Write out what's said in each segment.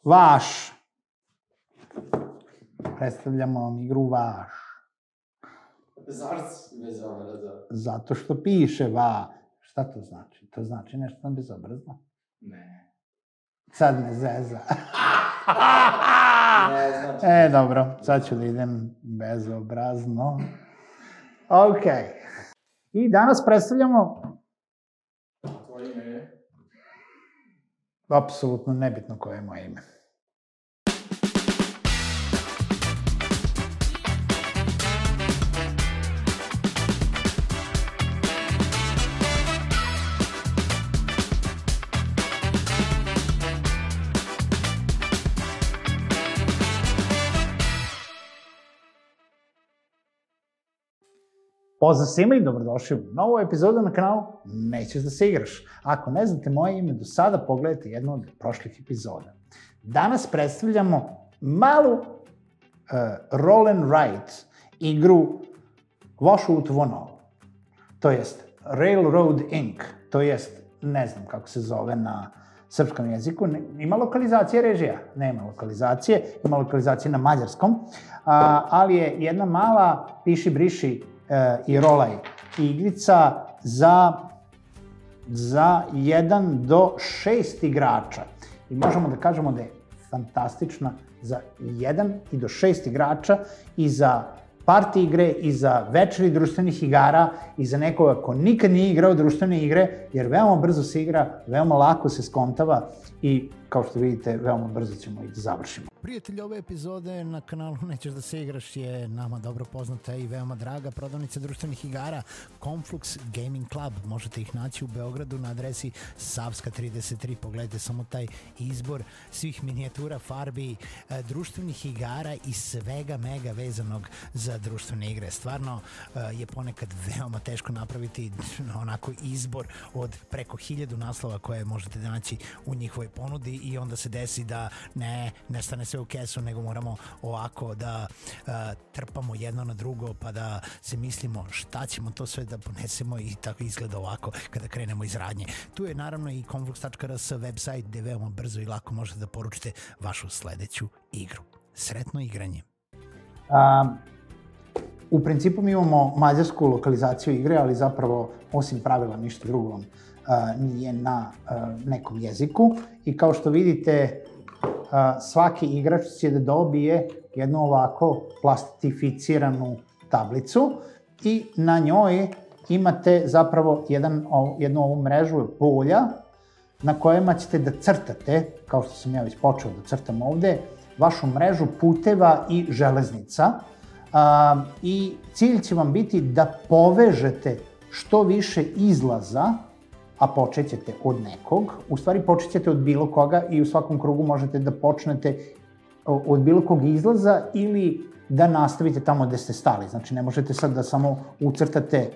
Vaš. Predstavljamo vam igru Vaš. Zašto bez obraza? Zato što piše Va. Šta to znači? To znači nešto bezobrazno? Ne. Sad me zeza. Ne, znači... Dobro, sad ću da idem bezobrazno. Okej. I danas predstavljamo... Tvoje ime je? Apsolutno nebitno koje je moje ime. Pozdrav svima i dobrodošli u novu epizodu na kanalu Nećeš da se igraš. Ako ne znate moje ime do sada, pogledajte jednu od prošlih epizoda. Danas predstavljamo malu roll and write igru Vašu utvono. To jest Railroad Inc. To jest, ne znam kako se zove na srpskom jeziku. Ima lokalizacije režija? Nema lokalizacije. Ima lokalizacije na mađarskom. Ali je jedna mala piši-briši i rolaj igrica za 1 do 6 igrača. I možemo da kažemo da je fantastična za 1 i do 6 igrača i za party igre, i za večeri društvenih igara, i za nekoga ko nikad nije igrao društvene igre, jer veoma brzo se igra, veoma lako se skontava i, kao što vidite, veoma brzo ćemo i da završimo. Prijatelji, ove epizode na kanalu Nećeš da se igraš je nama dobro poznata i veoma draga prodavnica društvenih igara Conflux Gaming Club. Možete ih naći u Beogradu na adresi Savska 33. Pogledajte samo taj izbor svih minijatura, farbi, društvenih igara i svega mega vezanog za društvene igre. Stvarno je ponekad veoma teško napraviti onako izbor od preko 1000 naslova koje možete naći u njihovoj ponudi i onda se desi da ne stane sve u kesu, nego moramo ovako da trpamo jedno na drugo pa da se mislimo šta ćemo to sve da ponesemo i tako izgleda ovako kada krenemo iz radnje. Tu je naravno i conflux.rs website gde veoma brzo i lako možete da poručite vašu sledeću igru. Sretno igranje! U principu mi imamo mađarsku lokalizaciju igre, ali zapravo osim pravila ništa drugo nije na nekom jeziku i kao što vidite svaki igrač će da dobije jednu ovako plastificiranu tablicu i na njoj imate zapravo jednu ovu mrežu polja na kojima ćete da crtate, kao što sam ja već počeo da crtam ovde, vašu mrežu puteva i železnica i cilj će vam biti da povežete što više izlaza, a počet ćete od nekog, u stvari počet ćete od bilo koga i u svakom krugu možete da počnete od bilo kog izlaza ili da nastavite tamo gde ste stali. Znači ne možete sad da samo ucrtate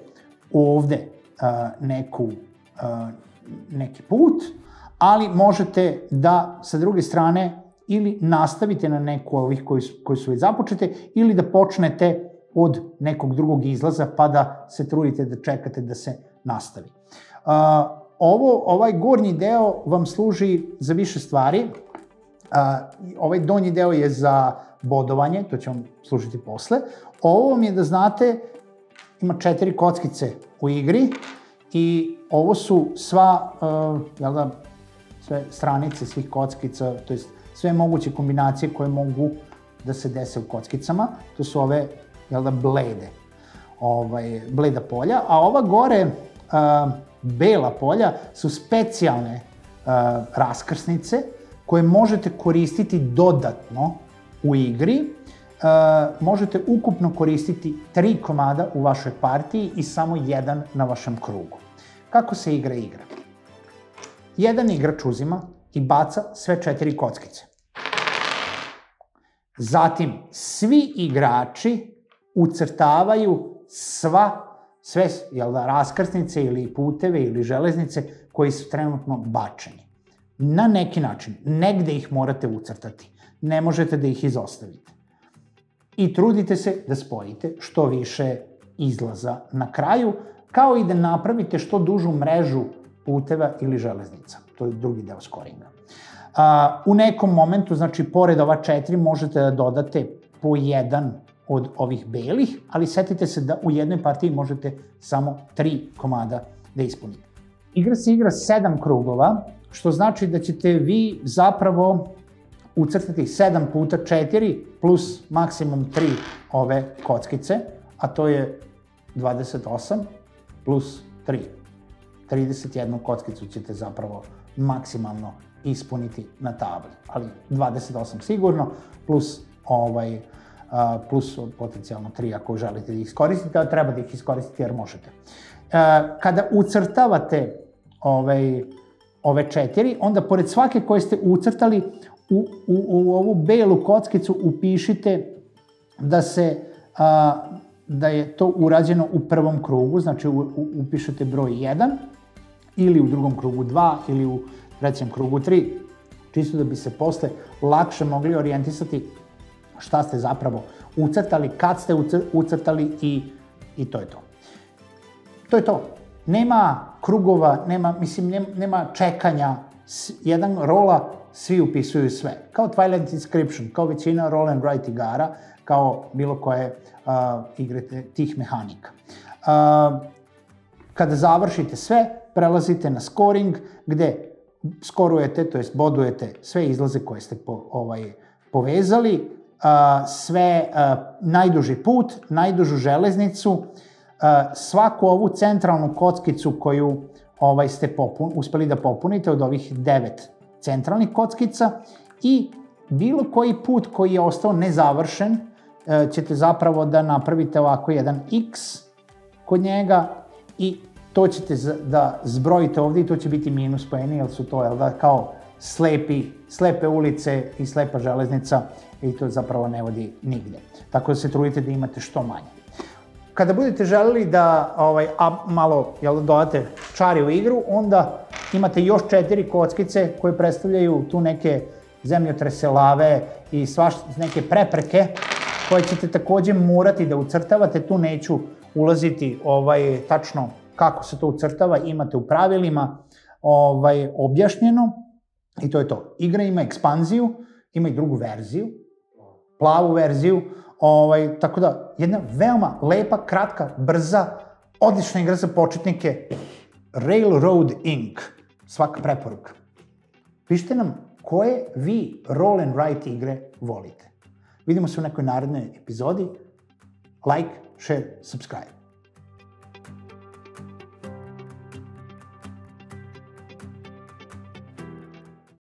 ovde neki put, ali možete da sa druge strane ili nastavite na neku ovih koji su već započete ili da počnete od nekog drugog izlaza pa da se trudite da čekate da se nastavi. Ovaj gornji deo vam služi za više stvari. Ovaj donji deo je za bodovanje, to će vam služiti posle. Ovo vam je da znate, ima 4 kockice u igri i ovo su sve stranice svih kockica, to je sve moguće kombinacije koje mogu da se dese u kockicama. To su ove, bleda polja, a ova gore bela polja su specijalne raskrsnice koje možete koristiti dodatno u igri. Možete ukupno koristiti 3 komada u vašoj partiji i samo 1 na vašem krugu. Kako se igra? Jedan igrač uzima i baca sve 4 kockice. Zatim, svi igrači ucrtavaju sve raskrsnice ili puteve ili železnice koji su trenutno bačeni. Na neki način, negde ih morate ucrtati. Ne možete da ih izostavite. I trudite se da spojite što više izlaza na kraju, kao i da napravite što dužu mrežu puteva ili železnica. To je drugi deo skoringa. U nekom momentu, znači, pored ova 4 možete da dodate po jedan od ovih belih, ali setite se da u jednoj partiji možete samo 3 komada da ispunite. Igra se igra 7 krugova, što znači da ćete vi zapravo ucrtati 7 puta 4 plus maksimum 3 ove kockice, a to je 28 plus 3. 31 kockicu ćete zapravo maksimalno ispuniti na tabli, ali 28 sigurno, plus potencijalno 3 ako želite da ih iskoristite, ali treba da ih iskoristite jer možete. Kada ucrtavate ove 4, onda pored svake koje ste ucrtali, u ovu belu kockicu upišite da je to urađeno u prvom krugu, znači upišete broj 1, ili u drugom krugu 2, ili u trećem krugu 3, čisto da bi se posle lakše mogli orijentisati šta ste zapravo ucrtali, kad ste ucrtali i to je to. To je to. Nema krugova, nema čekanja, jedan rola, svi upisuju sve. Kao Twilight Inscription, kao većina roll and write igara, kao bilo koje igre tih mehanika. Kada završite sve, prelazite na scoring, gde skorujete, to jest bodujete sve izlaze koje ste povezali, sve najduži put, najdužu železnicu, svaku ovu centralnu kockicu koju ste uspeli da popunite od ovih 9 centralnih kockica i bilo koji put koji je ostao nezavršen ćete zapravo da napravite ovako jedan X kod njega i to ćete da zbrojite ovde i to će biti minus poeni, jer su to kao slepe ulice i slepa železnica i to zapravo ne vodi nigde. Tako da se trudite da imate što manje. Kada budete želeli da malo dodate čari u igru, onda imate još 4 kockice koje predstavljaju tu neke zemljotrese, lave i neke prepreke koje ćete takođe morati da ucrtavate. Tu neću ulaziti tačno kako se to ucrtava, imate u pravilima objašnjeno i to je to. Igra ima ekspanziju, ima i drugu verziju, plavu verziju, tako da jedna veoma lepa, kratka, brza, odlična igra za početnike, Railroad Inc. Svaka preporuka. Pišite nam koje vi roll and write igre volite. Vidimo se u nekoj narednoj epizodi. Like, share, subscribe.